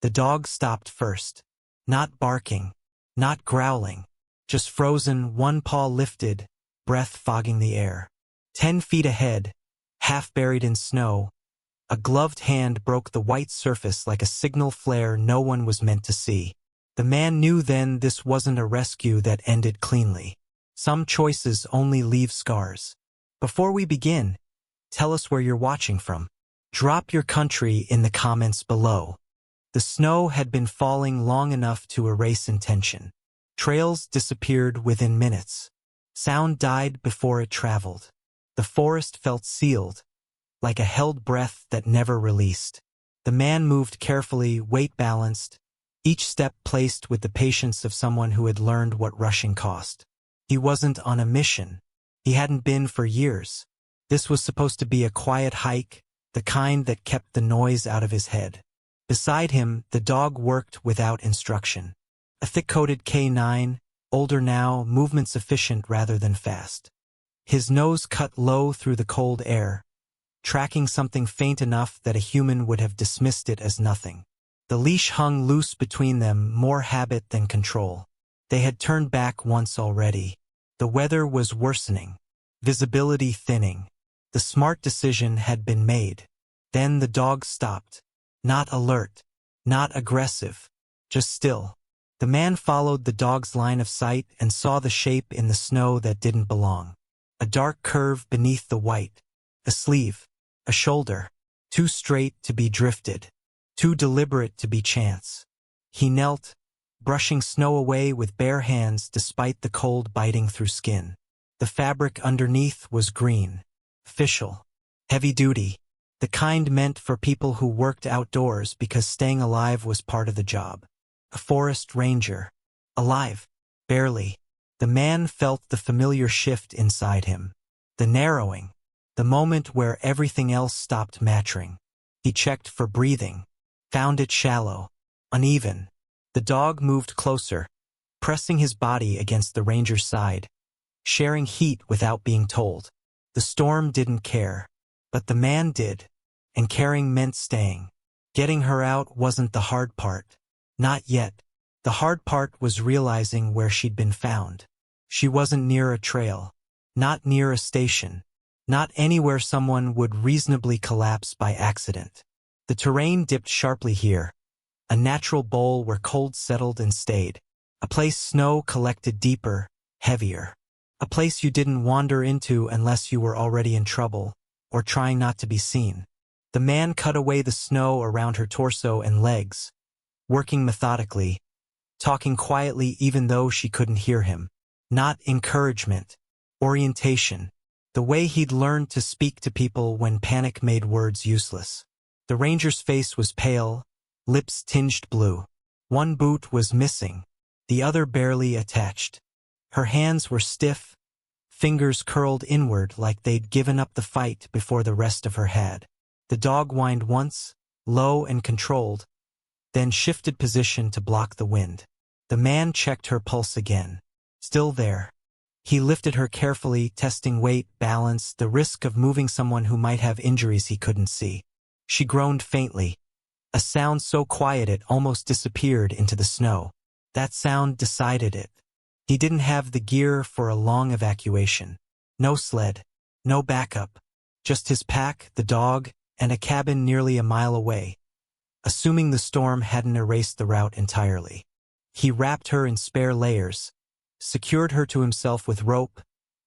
The dog stopped first. Not barking, not growling, just frozen, one paw lifted, breath fogging the air. 10 feet ahead, half buried in snow, a gloved hand broke the white surface like a signal flare no one was meant to see. The man knew then this wasn't a rescue that ended cleanly. Some choices only leave scars. Before we begin, tell us where you're watching from. Drop your country in the comments below. The snow had been falling long enough to erase intention. Trails disappeared within minutes. Sound died before it traveled. The forest felt sealed, like a held breath that never released. The man moved carefully, weight balanced, each step placed with the patience of someone who had learned what rushing cost. He wasn't on a mission. He hadn't been for years. This was supposed to be a quiet hike, the kind that kept the noise out of his head. Beside him, the dog worked without instruction. A thick-coated K9, older now, movements efficient rather than fast. His nose cut low through the cold air, tracking something faint enough that a human would have dismissed it as nothing. The leash hung loose between them, more habit than control. They had turned back once already. The weather was worsening, visibility thinning. The smart decision had been made. Then the dog stopped. Not alert, not aggressive, just still. The man followed the dog's line of sight and saw the shape in the snow that didn't belong. A dark curve beneath the white. A sleeve. A shoulder. Too straight to be drifted. Too deliberate to be chance. He knelt, brushing snow away with bare hands despite the cold biting through skin. The fabric underneath was green. Official. Heavy-duty. The kind meant for people who worked outdoors because staying alive was part of the job. A forest ranger. Alive. Barely. The man felt the familiar shift inside him. The narrowing. The moment where everything else stopped mattering. He checked for breathing. Found it shallow. Uneven. The dog moved closer, pressing his body against the ranger's side, sharing heat without being told. The storm didn't care, but the man did, and caring meant staying. Getting her out wasn't the hard part. Not yet. The hard part was realizing where she'd been found. She wasn't near a trail, not near a station, not anywhere someone would reasonably collapse by accident. The terrain dipped sharply here, a natural bowl where cold settled and stayed, a place snow collected deeper, heavier, a place you didn't wander into unless you were already in trouble or trying not to be seen. The man cut away the snow around her torso and legs, working methodically, talking quietly even though she couldn't hear him. Not encouragement, orientation, the way he'd learned to speak to people when panic made words useless. The ranger's face was pale, lips tinged blue. One boot was missing, the other barely attached. Her hands were stiff, fingers curled inward like they'd given up the fight before the rest of her had. The dog whined once, low and controlled, then shifted position to block the wind. The man checked her pulse again. Still there. He lifted her carefully, testing weight, balance, the risk of moving someone who might have injuries he couldn't see. She groaned faintly, a sound so quiet it almost disappeared into the snow. That sound decided it. He didn't have the gear for a long evacuation. No sled, no backup, just his pack, the dog, and a cabin nearly a mile away. Assuming the storm hadn't erased the route entirely. He wrapped her in spare layers, secured her to himself with rope,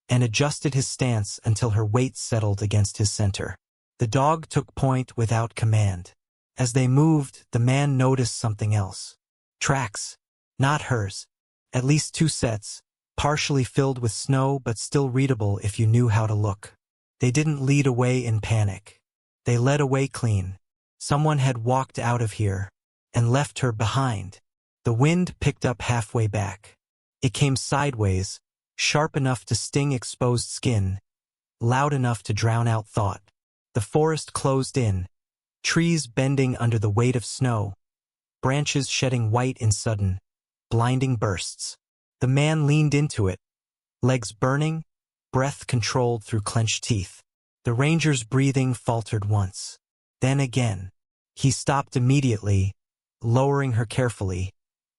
and adjusted his stance until her weight settled against his center. The dog took point without command. As they moved, the man noticed something else. Tracks. Not hers. At least 2 sets, partially filled with snow but still readable if you knew how to look. They didn't lead away in panic. They led away clean. Someone had walked out of here and left her behind. The wind picked up halfway back. It came sideways, sharp enough to sting exposed skin, loud enough to drown out thought. The forest closed in, trees bending under the weight of snow, branches shedding white in sudden, blinding bursts. The man leaned into it, legs burning, breath controlled through clenched teeth. The ranger's breathing faltered once. Then again. He stopped immediately, lowering her carefully,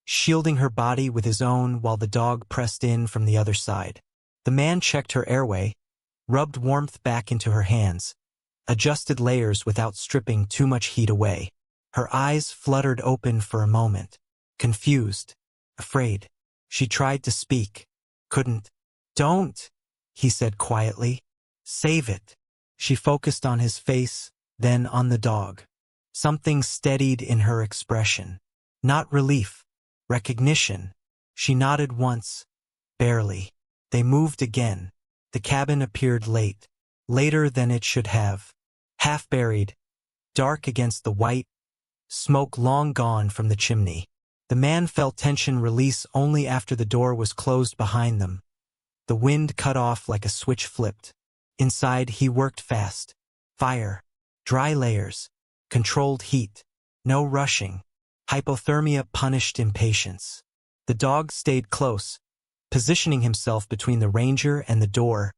shielding her body with his own while the dog pressed in from the other side. The man checked her airway, rubbed warmth back into her hands, adjusted layers without stripping too much heat away. Her eyes fluttered open for a moment, confused, afraid. She tried to speak, couldn't. "Don't," he said quietly. "Save it." She focused on his face, then on the dog. Something steadied in her expression. Not relief, recognition. She nodded once, barely. They moved again. The cabin appeared late, later than it should have. Half buried, dark against the white, smoke long gone from the chimney. The man felt tension release only after the door was closed behind them. The wind cut off like a switch flipped. Inside, he worked fast. Fire, dry layers, controlled heat, no rushing. Hypothermia punished impatience. The dog stayed close, positioning himself between the ranger and the door,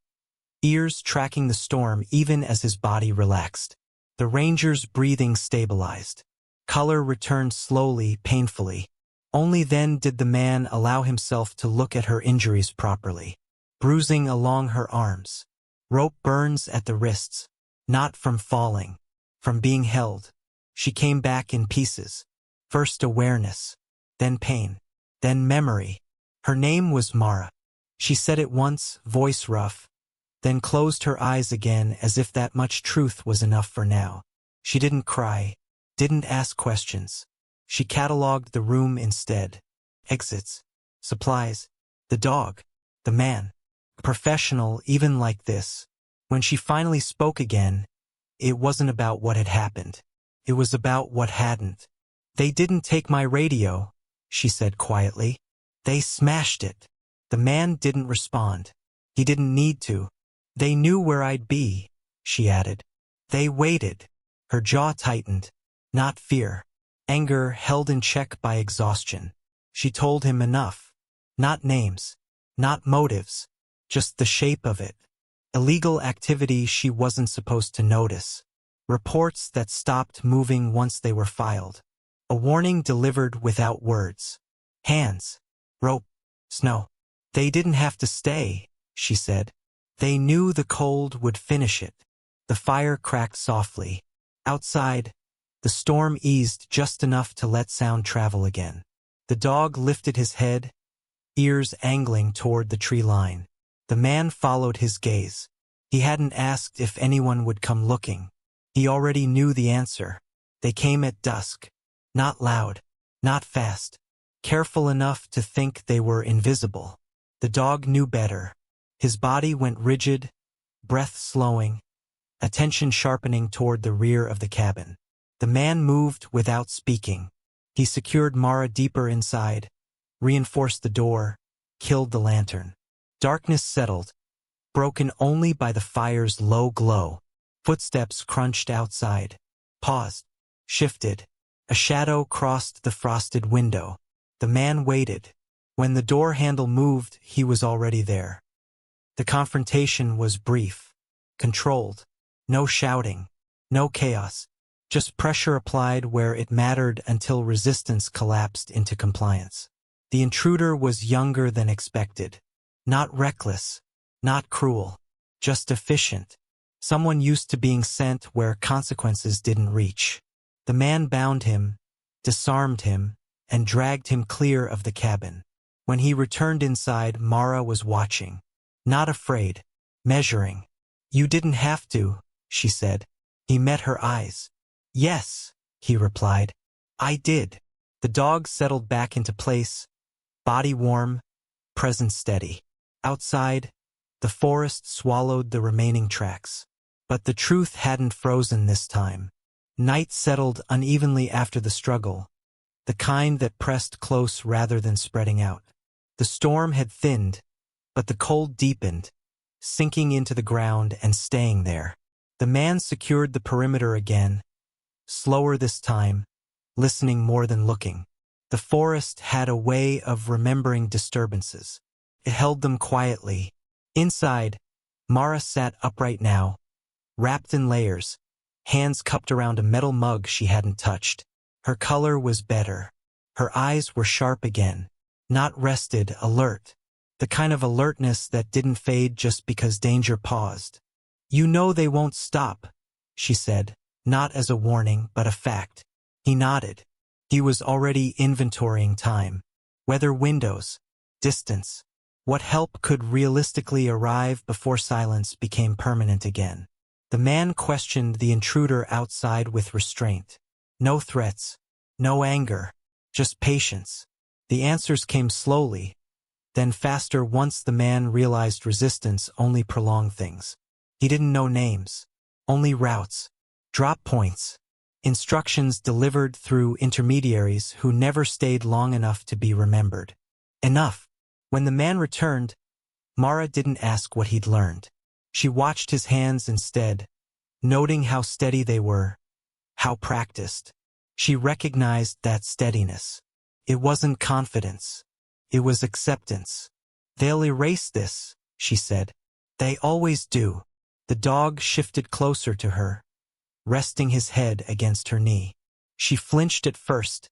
ears tracking the storm even as his body relaxed. The ranger's breathing stabilized. Color returned slowly, painfully. Only then did the man allow himself to look at her injuries properly. Bruising along her arms. Rope burns at the wrists. Not from falling. From being held. She came back in pieces. First awareness. Then pain. Then memory. Her name was Mara. She said it once, voice rough, then closed her eyes again as if that much truth was enough for now. She didn't cry, didn't ask questions. She cataloged the room instead. Exits, supplies, the dog, the man. Professional even like this. When she finally spoke again, it wasn't about what had happened. It was about what hadn't. "They didn't take my radio," she said quietly. "They smashed it." The man didn't respond. He didn't need to. "They knew where I'd be," she added. "They waited." Her jaw tightened. Not fear. Anger held in check by exhaustion. She told him enough. Not names. Not motives. Just the shape of it. Illegal activity she wasn't supposed to notice. Reports that stopped moving once they were filed. A warning delivered without words. Hands. Rope. Snow. "They didn't have to stay," she said. "They knew the cold would finish it." The fire cracked softly. Outside, the storm eased just enough to let sound travel again. The dog lifted his head, ears angling toward the tree line. The man followed his gaze. He hadn't asked if anyone would come looking. He already knew the answer. They came at dusk. Not loud, not fast. Careful enough to think they were invisible. The dog knew better. His body went rigid, breath slowing, attention sharpening toward the rear of the cabin. The man moved without speaking. He secured Mara deeper inside, reinforced the door, killed the lantern. Darkness settled, broken only by the fire's low glow. Footsteps crunched outside, paused, shifted. A shadow crossed the frosted window. The man waited. When the door handle moved, he was already there. The confrontation was brief, controlled. No shouting, no chaos. Just pressure applied where it mattered until resistance collapsed into compliance. The intruder was younger than expected. Not reckless, not cruel, just efficient. Someone used to being sent where consequences didn't reach. The man bound him, disarmed him, and dragged him clear of the cabin. When he returned inside, Mara was watching. Not afraid, measuring. "You didn't have to," she said. He met her eyes. "Yes," he replied. "I did." The dog settled back into place, body warm, presence steady. Outside, the forest swallowed the remaining tracks. But the truth hadn't frozen this time. Night settled unevenly after the struggle, the kind that pressed close rather than spreading out. The storm had thinned, but the cold deepened, sinking into the ground and staying there. The man secured the perimeter again, slower this time, listening more than looking. The forest had a way of remembering disturbances. It held them quietly. Inside, Mara sat upright now, wrapped in layers, hands cupped around a metal mug she hadn't touched. Her color was better. Her eyes were sharp again. Not rested, alert. The kind of alertness that didn't fade just because danger paused. "You know they won't stop," she said, not as a warning but a fact. He nodded. He was already inventorying time. Weather windows. Distance. What help could realistically arrive before silence became permanent again. The man questioned the intruder outside with restraint. No threats. No anger. Just patience. The answers came slowly, then faster once the man realized resistance only prolonged things. He didn't know names. Only routes. Drop points. Instructions delivered through intermediaries who never stayed long enough to be remembered. Enough. When the man returned, Mara didn't ask what he'd learned. She watched his hands instead, noting how steady they were, how practiced. She recognized that steadiness. It wasn't confidence. It was acceptance. "They'll erase this," she said. "They always do." The dog shifted closer to her, resting his head against her knee. She flinched at first,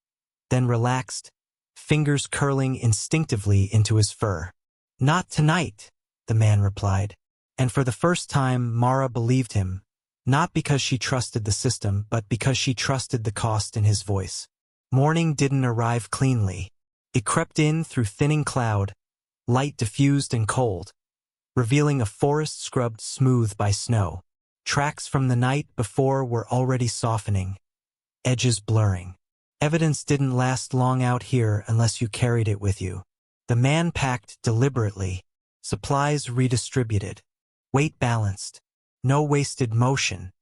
then relaxed, fingers curling instinctively into his fur. "Not tonight," the man replied. And for the first time, Mara believed him, not because she trusted the system, but because she trusted the cost in his voice. Morning didn't arrive cleanly. It crept in through thinning cloud, light diffused and cold, revealing a forest scrubbed smooth by snow. Tracks from the night before were already softening, edges blurring. Evidence didn't last long out here unless you carried it with you. The man packed deliberately, supplies redistributed, weight balanced, no wasted motion.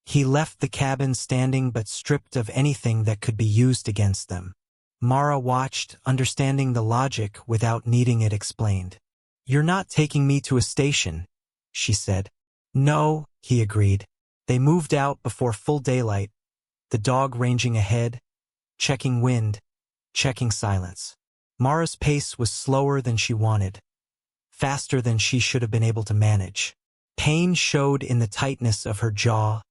He left the cabin standing but stripped of anything that could be used against them. Mara watched, understanding the logic without needing it explained. "You're not taking me to a station," she said. "No," he agreed. They moved out before full daylight, the dog ranging ahead, checking wind, checking silence. Mara's pace was slower than she wanted, faster than she should have been able to manage. Pain showed in the tightness of her jaw,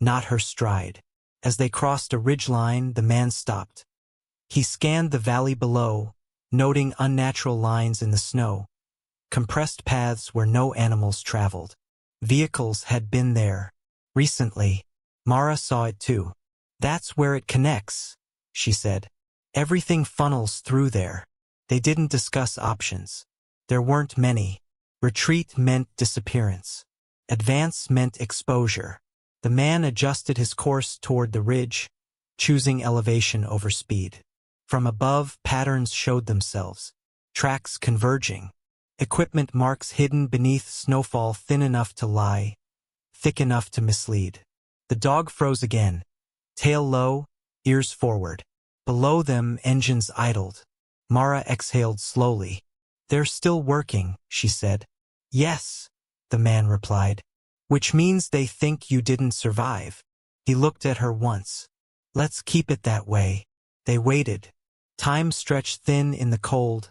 not her stride. As they crossed a ridgeline, the man stopped. He scanned the valley below, noting unnatural lines in the snow, compressed paths where no animals traveled. Vehicles had been there. Recently, Mara saw it too. "That's where it connects," she said. "Everything funnels through there." They didn't discuss options. There weren't many. Retreat meant disappearance. Advance meant exposure. The man adjusted his course toward the ridge, choosing elevation over speed. From above, patterns showed themselves. Tracks converging. Equipment marks hidden beneath snowfall thin enough to lie, thick enough to mislead. The dog froze again, tail low, ears forward. Below them, engines idled. Mara exhaled slowly. "They're still working," she said. "Yes," the man replied. "Which means they think you didn't survive." He looked at her once. "Let's keep it that way." They waited. Time stretched thin in the cold,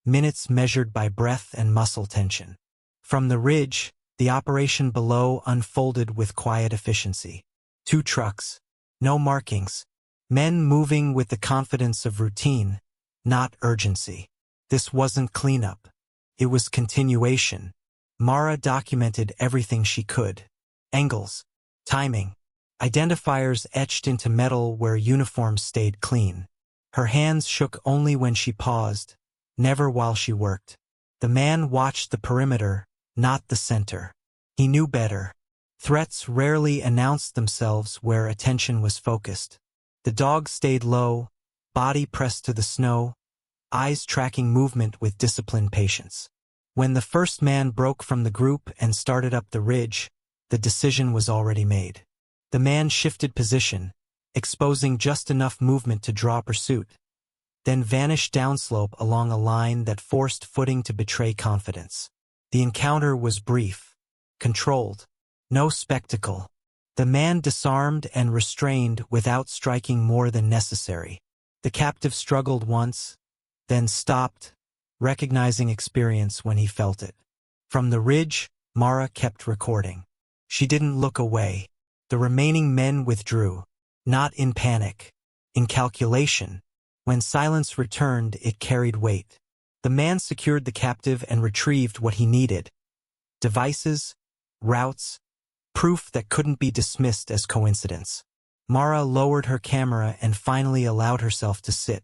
minutes measured by breath and muscle tension. From the ridge, the operation below unfolded with quiet efficiency. 2 trucks, no markings, men moving with the confidence of routine, not urgency. This wasn't cleanup. It was continuation. Mara documented everything she could. Angles, timing, identifiers etched into metal where uniforms stayed clean. Her hands shook only when she paused, never while she worked. The man watched the perimeter, not the center. He knew better. Threats rarely announced themselves where attention was focused. The dog stayed low, body pressed to the snow, eyes tracking movement with disciplined patience. When the first man broke from the group and started up the ridge, the decision was already made. The man shifted position, exposing just enough movement to draw pursuit, then vanished downslope along a line that forced footing to betray confidence. The encounter was brief, controlled, no spectacle. The man disarmed and restrained without striking more than necessary. The captive struggled once, then stopped, recognizing experience when he felt it. From the ridge, Mara kept recording. She didn't look away. The remaining men withdrew, not in panic, in calculation. When silence returned, it carried weight. The man secured the captive and retrieved what he needed. Devices, routes, proof that couldn't be dismissed as coincidence. Mara lowered her camera and finally allowed herself to sit.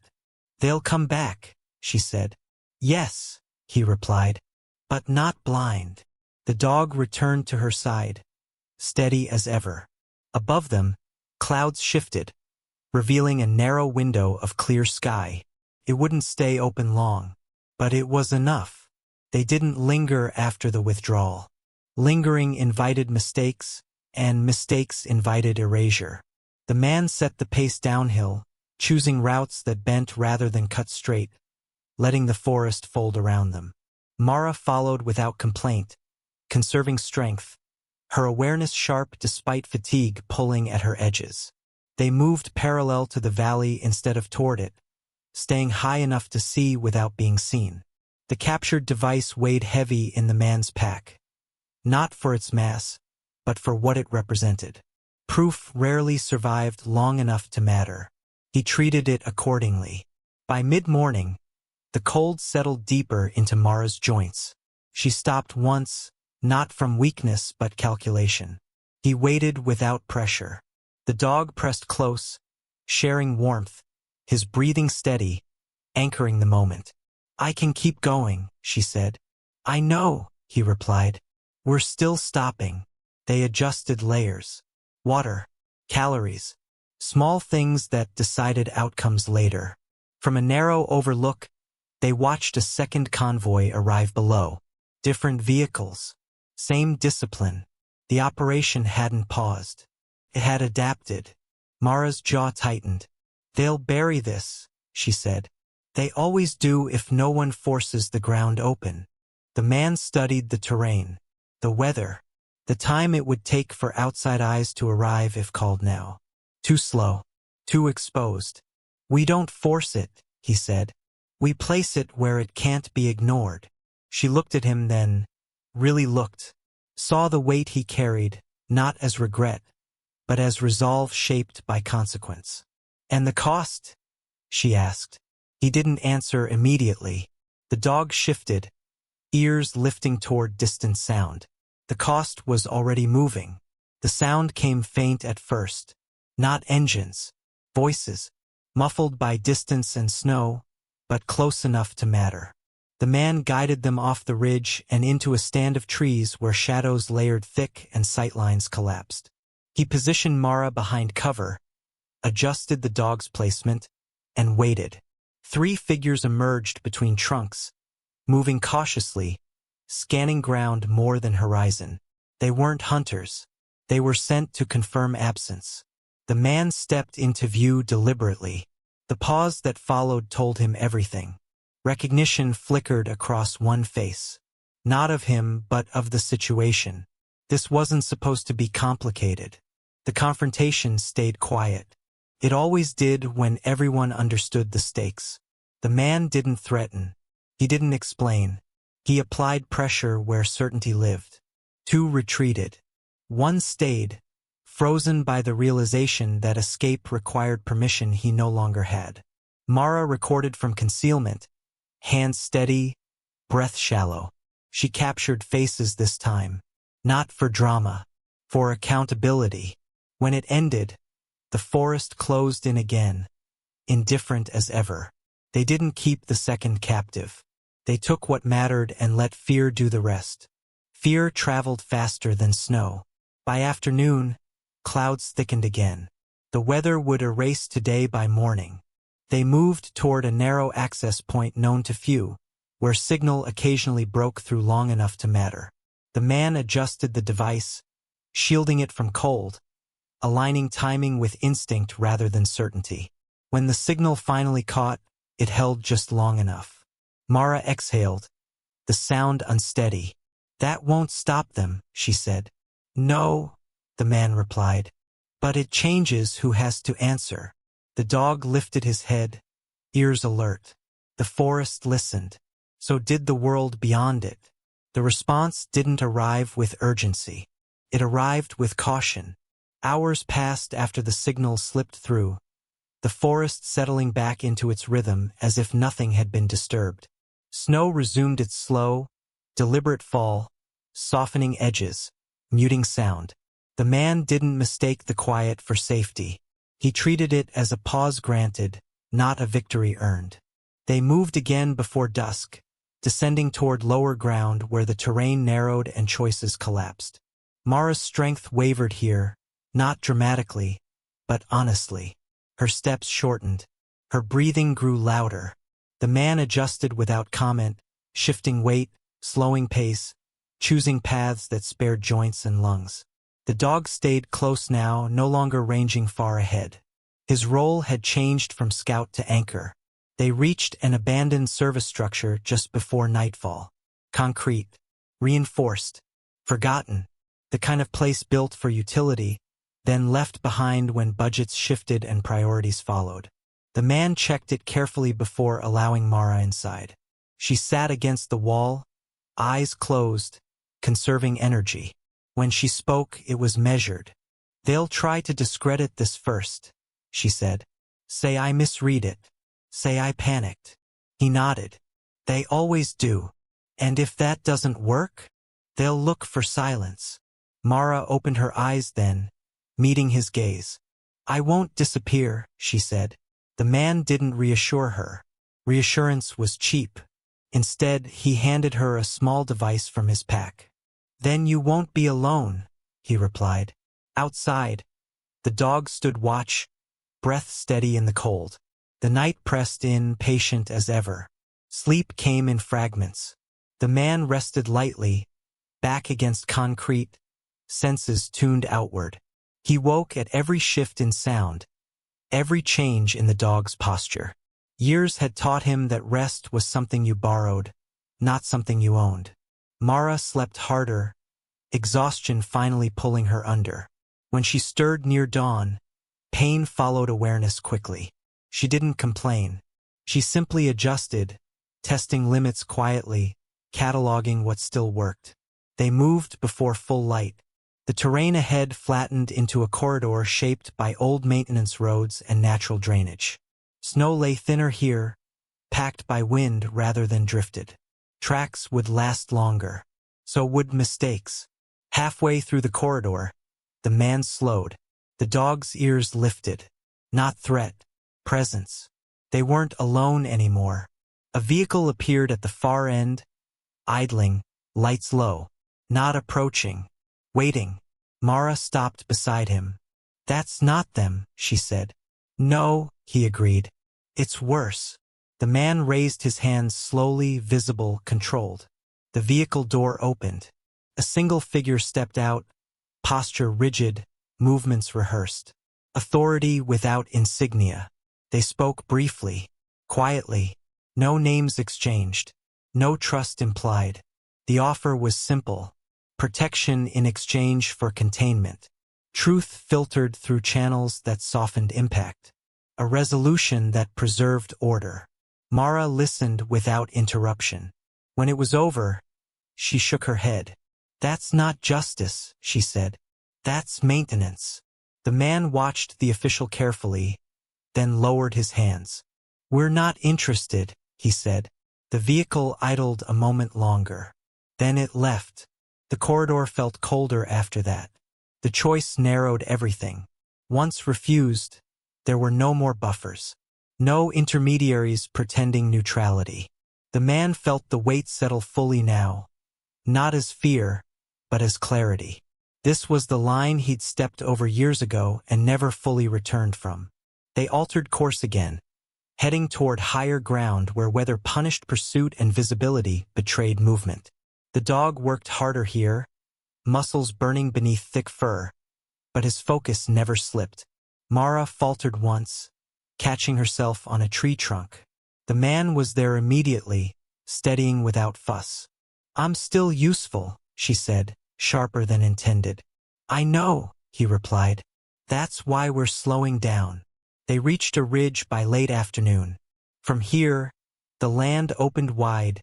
"They'll come back," she said. "Yes," he replied, "but not blind." The dog returned to her side, steady as ever. Above them, clouds shifted, revealing a narrow window of clear sky. It wouldn't stay open long, but it was enough. They didn't linger after the withdrawal. Lingering invited mistakes, and mistakes invited erasure. The man set the pace downhill, choosing routes that bent rather than cut straight, letting the forest fold around them. Mara followed without complaint, conserving strength, her awareness sharp despite fatigue pulling at her edges. They moved parallel to the valley instead of toward it, staying high enough to see without being seen. The captured device weighed heavy in the man's pack. Not for its mass, but for what it represented. Proof rarely survived long enough to matter. He treated it accordingly. By mid-morning, the cold settled deeper into Mara's joints. She stopped once, not from weakness but calculation. He waited without pressure. The dog pressed close, sharing warmth, his breathing steady, anchoring the moment. "I can keep going," she said. "I know," he replied. "We're still stopping." They adjusted layers. Water, calories, small things that decided outcomes later. From a narrow overlook, they watched a second convoy arrive below. Different vehicles. Same discipline. The operation hadn't paused. It had adapted. Mara's jaw tightened. "They'll bury this," she said. "They always do if no one forces the ground open." The man studied the terrain, the weather, the time it would take for outside eyes to arrive if called now. Too slow, too exposed. "We don't force it," he said. "We place it where it can't be ignored." She looked at him then, really looked, saw the weight he carried, not as regret, but as resolve shaped by consequence. "And the cost?" she asked. He didn't answer immediately. The dog shifted, ears lifting toward distant sound. The cost was already moving. The sound came faint at first. Not engines, voices, muffled by distance and snow, but close enough to matter. The man guided them off the ridge and into a stand of trees where shadows layered thick and sightlines collapsed. He positioned Mara behind cover, adjusted the dog's placement, and waited. 3 figures emerged between trunks, moving cautiously, scanning ground more than horizon. They weren't hunters. They were sent to confirm absence. The man stepped into view deliberately. The pause that followed told him everything. Recognition flickered across one face. Not of him, but of the situation. This wasn't supposed to be complicated. The confrontation stayed quiet. It always did when everyone understood the stakes. The man didn't threaten. He didn't explain. He applied pressure where certainty lived. 2 retreated. 1 stayed, frozen by the realization that escape required permission he no longer had. Mara recorded from concealment, hands steady, breath shallow. She captured faces this time, not for drama, for accountability. When it ended, the forest closed in again, indifferent as ever. They didn't keep the second captive. They took what mattered and let fear do the rest. Fear traveled faster than snow. By afternoon, clouds thickened again. The weather would erase today by morning. They moved toward a narrow access point known to few, where signal occasionally broke through long enough to matter. The man adjusted the device, shielding it from cold, aligning timing with instinct rather than certainty. When the signal finally caught, it held just long enough. Mara exhaled, the sound unsteady. "That won't stop them," she said. "No," the man replied. "But it changes who has to answer." The dog lifted his head, ears alert. The forest listened. So did the world beyond it. The response didn't arrive with urgency. It arrived with caution. Hours passed after the signal slipped through, the forest settling back into its rhythm as if nothing had been disturbed. Snow resumed its slow, deliberate fall, softening edges, muting sound. The man didn't mistake the quiet for safety. He treated it as a pause granted, not a victory earned. They moved again before dusk, descending toward lower ground where the terrain narrowed and choices collapsed. Mara's strength wavered here, not dramatically, but honestly. Her steps shortened. Her breathing grew louder. The man adjusted without comment, shifting weight, slowing pace, choosing paths that spared joints and lungs. The dog stayed close now, no longer ranging far ahead. His role had changed from scout to anchor. They reached an abandoned service structure just before nightfall. Concrete, reinforced, forgotten, the kind of place built for utility, then left behind when budgets shifted and priorities followed. The man checked it carefully before allowing Mara inside. She sat against the wall, eyes closed, conserving energy. When she spoke, it was measured. "They'll try to discredit this first," she said. "Say I misread it. Say I panicked." He nodded. "They always do. And if that doesn't work, they'll look for silence." Mara opened her eyes then, meeting his gaze. "I won't disappear," she said. The man didn't reassure her. Reassurance was cheap. Instead, he handed her a small device from his pack. "Then you won't be alone," he replied. Outside, the dog stood watch, breath steady in the cold. The night pressed in, patient as ever. Sleep came in fragments. The man rested lightly, back against concrete, senses tuned outward. He woke at every shift in sound, every change in the dog's posture. Years had taught him that rest was something you borrowed, not something you owned. Mara slept harder, exhaustion finally pulling her under. When she stirred near dawn, pain followed awareness quickly. She didn't complain. She simply adjusted, testing limits quietly, cataloging what still worked. They moved before full light. The terrain ahead flattened into a corridor shaped by old maintenance roads and natural drainage. Snow lay thinner here, packed by wind rather than drifted. Tracks would last longer. So would mistakes. Halfway through the corridor, the man slowed. The dog's ears lifted. Not threat, presence. They weren't alone anymore. A vehicle appeared at the far end, idling, lights low. Not approaching. Waiting. Mara stopped beside him. "That's not them," she said. "No," he agreed. "It's worse." The man raised his hands slowly, visible, controlled. The vehicle door opened. A single figure stepped out, posture rigid, movements rehearsed. Authority without insignia. They spoke briefly, quietly. No names exchanged. No trust implied. The offer was simple. Protection in exchange for containment. Truth filtered through channels that softened impact. A resolution that preserved order. Mara listened without interruption. When it was over, she shook her head. "That's not justice," she said. "That's maintenance." The man watched the official carefully, then lowered his hands. "We're not interested," he said. The vehicle idled a moment longer. Then it left. The corridor felt colder after that. The choice narrowed everything. Once refused, there were no more buffers. No intermediaries pretending neutrality. The man felt the weight settle fully now. Not as fear, but as clarity. This was the line he'd stepped over years ago and never fully returned from. They altered course again, heading toward higher ground where weather punished pursuit and visibility betrayed movement. The dog worked harder here, muscles burning beneath thick fur, but his focus never slipped. Mara faltered once, catching herself on a tree trunk. The man was there immediately, steadying without fuss. "I'm still useful," she said, sharper than intended. "I know," he replied. "That's why we're slowing down." They reached a ridge by late afternoon. From here, the land opened wide,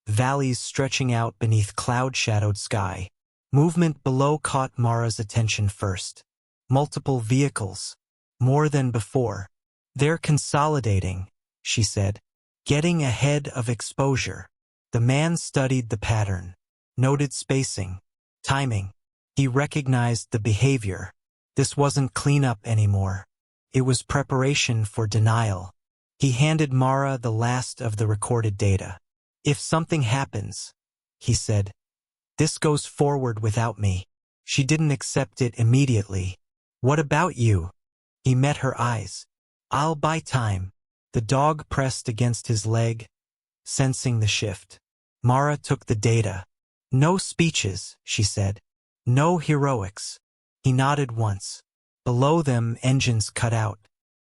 valleys stretching out beneath cloud-shadowed sky. Movement below caught Mara's attention first. Multiple vehicles. More than before. They're consolidating, she said. Getting ahead of exposure. The man studied the pattern, noted spacing, timing. He recognized the behavior. This wasn't cleanup anymore. It was preparation for denial. He handed Mara the last of the recorded data. If something happens, he said, this goes forward without me. She didn't accept it immediately. What about you? He met her eyes. I'll buy time. The dog pressed against his leg, sensing the shift. Mara took the data. No speeches, she said. No heroics. He nodded once. Below them, engines cut out.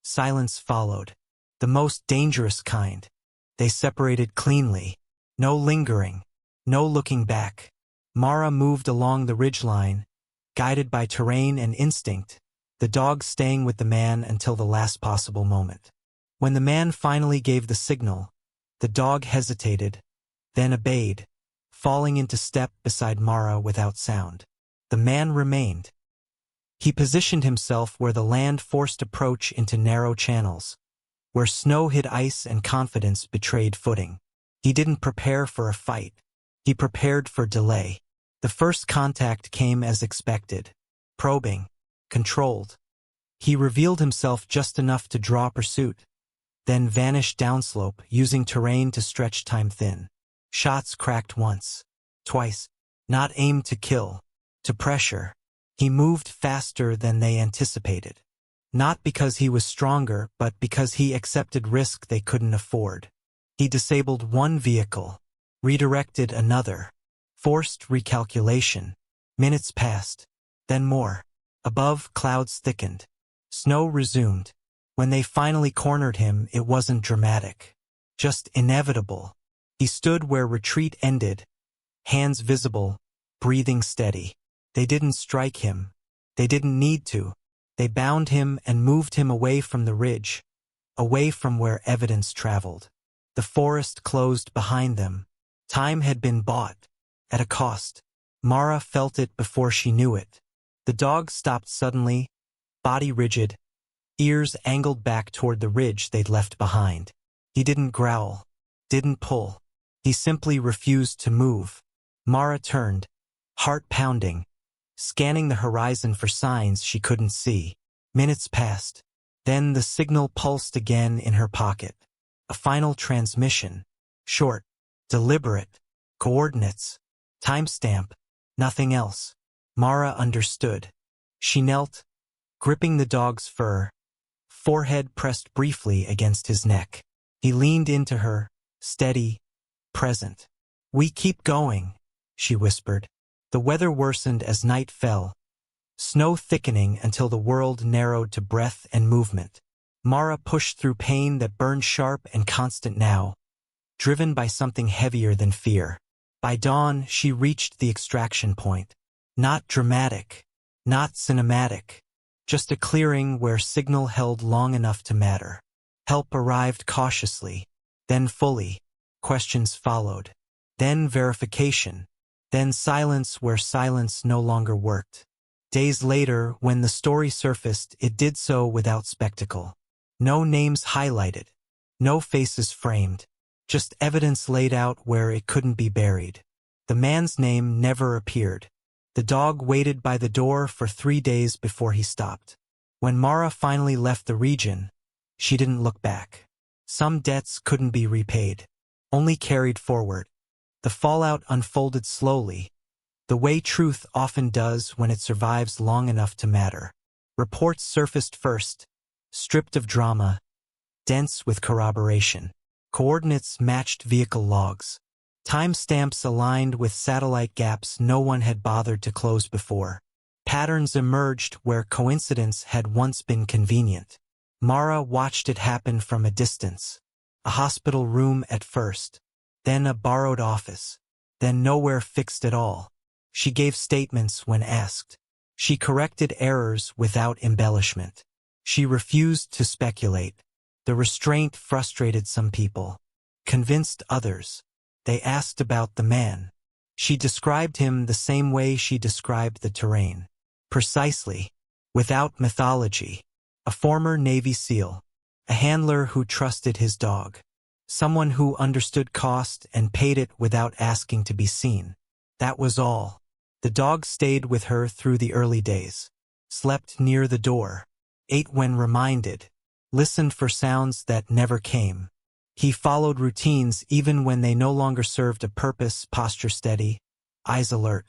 Silence followed. The most dangerous kind. They separated cleanly. No lingering. No looking back. Mara moved along the ridgeline, guided by terrain and instinct, the dog staying with the man until the last possible moment. When the man finally gave the signal, the dog hesitated, then obeyed, falling into step beside Mara without sound. The man remained. He positioned himself where the land forced approach into narrow channels, where snow hid ice and confidence betrayed footing. He didn't prepare for a fight. He prepared for delay. The first contact came as expected, probing, controlled. He revealed himself just enough to draw pursuit, then vanished downslope, using terrain to stretch time thin. Shots cracked once, twice, not aimed to kill, to pressure. He moved faster than they anticipated. Not because he was stronger, but because he accepted risk they couldn't afford. He disabled one vehicle, redirected another, forced recalculation. Minutes passed, then more. Above, clouds thickened. Snow resumed. When they finally cornered him, it wasn't dramatic, just inevitable. He stood where retreat ended, hands visible, breathing steady. They didn't strike him. They didn't need to. They bound him and moved him away from the ridge, away from where evidence traveled. The forest closed behind them. Time had been bought, at a cost. Mara felt it before she knew it. The dog stopped suddenly, body rigid, ears angled back toward the ridge they'd left behind. He didn't growl, didn't pull. He simply refused to move. Mara turned, heart pounding, scanning the horizon for signs she couldn't see. Minutes passed. Then the signal pulsed again in her pocket. A final transmission. Short, deliberate, coordinates, timestamp, nothing else. Mara understood. She knelt, gripping the dog's fur, forehead pressed briefly against his neck. He leaned into her, steady, present. We keep going, she whispered. The weather worsened as night fell, snow thickening until the world narrowed to breath and movement. Mara pushed through pain that burned sharp and constant now, driven by something heavier than fear. By dawn, she reached the extraction point. Not dramatic, not cinematic, just a clearing where signal held long enough to matter. Help arrived cautiously, then fully. Questions followed. Then verification. Then silence where silence no longer worked. Days later, when the story surfaced, it did so without spectacle. No names highlighted, no faces framed, just evidence laid out where it couldn't be buried. The man's name never appeared. The dog waited by the door for 3 days before he stopped. When Mara finally left the region, she didn't look back. Some debts couldn't be repaid, only carried forward. The fallout unfolded slowly, the way truth often does when it survives long enough to matter. Reports surfaced first, stripped of drama, dense with corroboration. Coordinates matched vehicle logs. Timestamps aligned with satellite gaps no one had bothered to close before. Patterns emerged where coincidence had once been convenient. Mara watched it happen from a distance. A hospital room at first, then a borrowed office, then nowhere fixed at all. She gave statements when asked. She corrected errors without embellishment. She refused to speculate. The restraint frustrated some people, convinced others. They asked about the man. She described him the same way she described the terrain. Precisely, without mythology. A former Navy SEAL, A handler who trusted his dog. Someone who understood cost and paid it without asking to be seen. That was all. The dog stayed with her through the early days. Slept near the door. Ate when reminded. Listened for sounds that never came. He followed routines even when they no longer served a purpose, posture steady, eyes alert.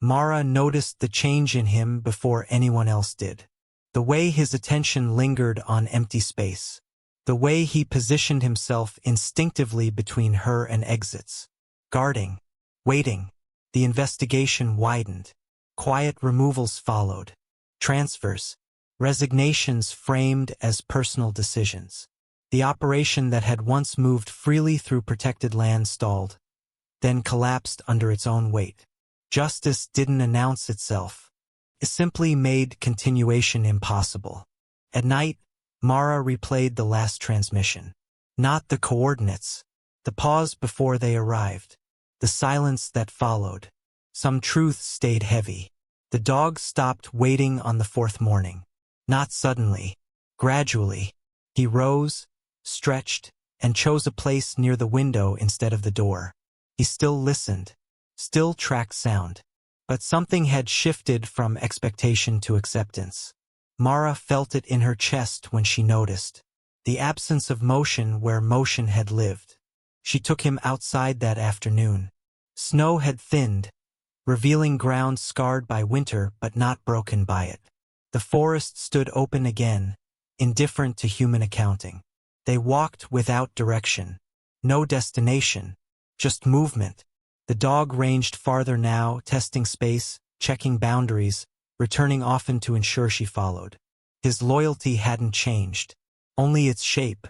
Mara noticed the change in him before anyone else did. The way his attention lingered on empty space. The way he positioned himself instinctively between her and exits. Guarding. Waiting. The investigation widened. Quiet removals followed. Transfers. Resignations framed as personal decisions. The operation that had once moved freely through protected land stalled, then collapsed under its own weight. Justice didn't announce itself. It simply made continuation impossible. At night, Mara replayed the last transmission. Not the coordinates. The pause before they arrived. The silence that followed. Some truth stayed heavy. The dog stopped waiting on the fourth morning. Not suddenly. Gradually. He rose, stretched, and chose a place near the window instead of the door. He still listened. Still tracked sound. But something had shifted from expectation to acceptance. Mara felt it in her chest when she noticed. The absence of motion where motion had lived. She took him outside that afternoon. Snow had thinned, revealing ground scarred by winter but not broken by it. The forest stood open again, indifferent to human accounting. They walked without direction. No destination, just movement. The dog ranged farther now, testing space, checking boundaries, returning often to ensure she followed. His loyalty hadn't changed, only its shape.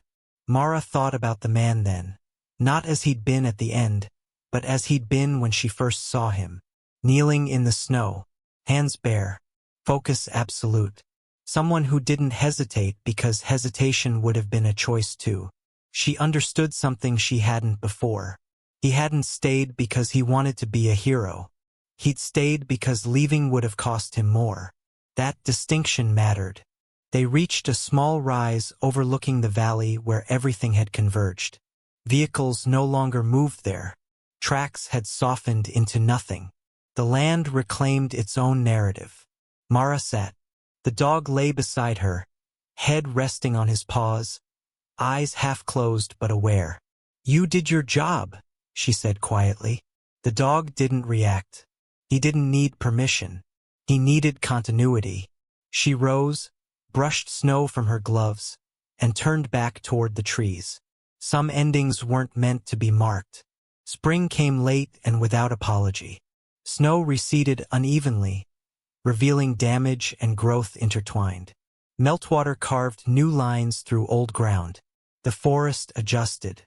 Mara thought about the man then, not as he'd been at the end, but as he'd been when she first saw him. Kneeling in the snow, hands bare, focus absolute. Someone who didn't hesitate because hesitation would have been a choice too. She understood something she hadn't before. He hadn't stayed because he wanted to be a hero. He'd stayed because leaving would have cost him more. That distinction mattered. They reached a small rise overlooking the valley where everything had converged. Vehicles no longer moved there. Tracks had softened into nothing. The land reclaimed its own narrative. Mara sat. The dog lay beside her, head resting on his paws, eyes half closed but aware. "You did your job," she said quietly. The dog didn't react. He didn't need permission. He needed continuity. She rose, brushed snow from her gloves, and turned back toward the trees. Some endings weren't meant to be marked. Spring came late and without apology. Snow receded unevenly, revealing damage and growth intertwined. Meltwater carved new lines through old ground. The forest adjusted.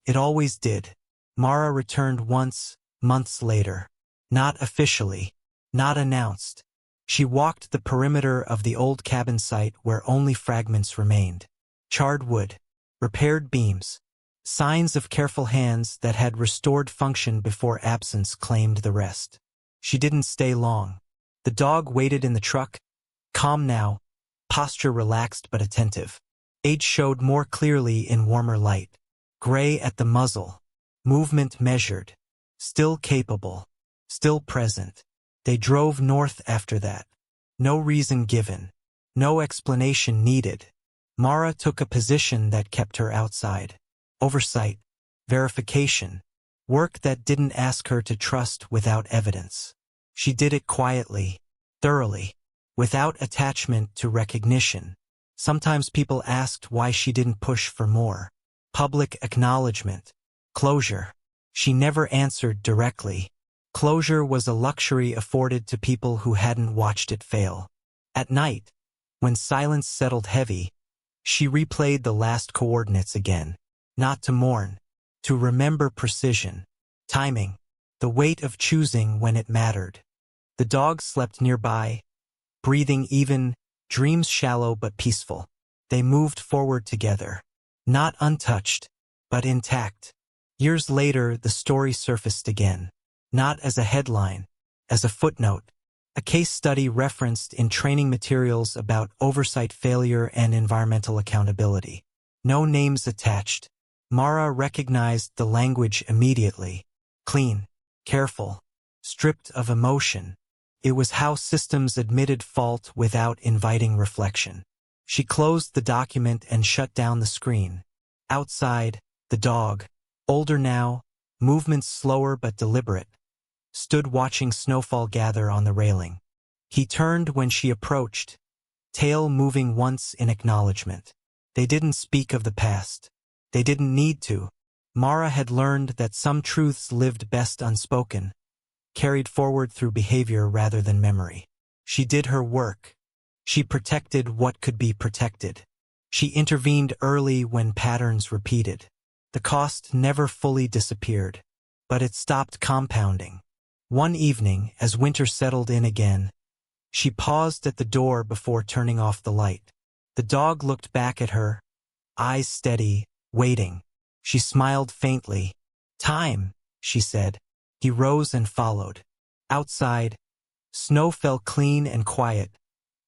It always did. Mara returned once, months later. Not officially. Not announced. She walked the perimeter of the old cabin site where only fragments remained. Charred wood. Repaired beams. Signs of careful hands that had restored function before absence claimed the rest. She didn't stay long. The dog waited in the truck, calm now, posture relaxed but attentive. Age showed more clearly in warmer light. Gray at the muzzle. Movement measured. Still capable. Still present. They drove north after that. No reason given. No explanation needed. Mara took a position that kept her outside. Oversight. Verification. Work that didn't ask her to trust without evidence. She did it quietly, thoroughly, without attachment to recognition. Sometimes people asked why she didn't push for more. Public acknowledgement. Closure. She never answered directly. Closure was a luxury afforded to people who hadn't watched it fail. At night, when silence settled heavy, she replayed the last coordinates again. Not to mourn, to remember precision, timing, the weight of choosing when it mattered. The dog slept nearby, breathing even, dreams shallow but peaceful. They moved forward together, not untouched, but intact. Years later, the story surfaced again, not as a headline, as a footnote, a case study referenced in training materials about oversight failure and environmental accountability. No names attached. Mara recognized the language immediately. Clean, careful, stripped of emotion. It was how systems admitted fault without inviting reflection. She closed the document and shut down the screen. Outside, the dog, older now, movements slower but deliberate, stood watching snowfall gather on the railing. He turned when she approached, tail moving once in acknowledgement. They didn't speak of the past. They didn't need to. Mara had learned that some truths lived best unspoken, carried forward through behavior rather than memory. She did her work. She protected what could be protected. She intervened early when patterns repeated. The cost never fully disappeared, but it stopped compounding. One evening, as winter settled in again, she paused at the door before turning off the light. The dog looked back at her, eyes steady, waiting. She smiled faintly. "Time," she said. He rose and followed. Outside, snow fell clean and quiet,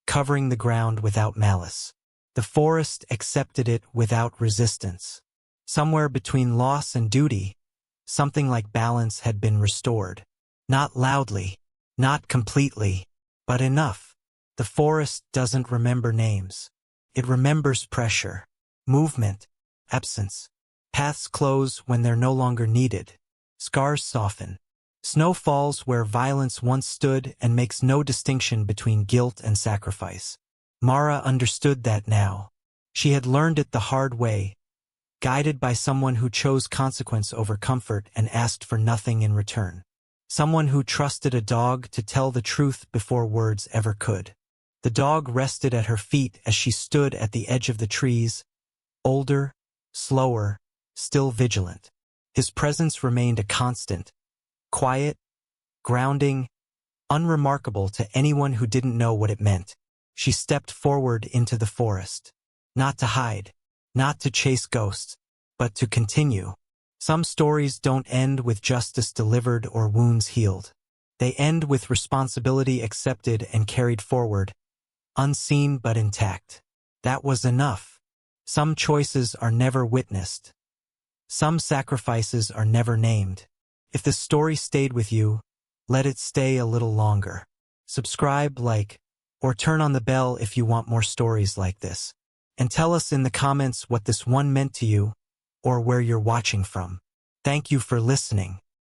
covering the ground without malice. The forest accepted it without resistance. Somewhere between loss and duty, something like balance had been restored. Not loudly, not completely, but enough. The forest doesn't remember names. It remembers pressure, movement, absence. Paths close when they're no longer needed. Scars soften. Snow falls where violence once stood and makes no distinction between guilt and sacrifice. Mara understood that now. She had learned it the hard way, guided by someone who chose consequence over comfort and asked for nothing in return. Someone who trusted a dog to tell the truth before words ever could. The dog rested at her feet as she stood at the edge of the trees, older, slower, still vigilant. His presence remained a constant, quiet, grounding, unremarkable to anyone who didn't know what it meant. She stepped forward into the forest. Not to hide, not to chase ghosts, but to continue. Some stories don't end with justice delivered or wounds healed. They end with responsibility accepted and carried forward, unseen but intact. That was enough. Some choices are never witnessed. Some sacrifices are never named. If the story stayed with you, let it stay a little longer. Subscribe, like, or turn on the bell if you want more stories like this. And tell us in the comments what this one meant to you, or where you're watching from. Thank you for listening.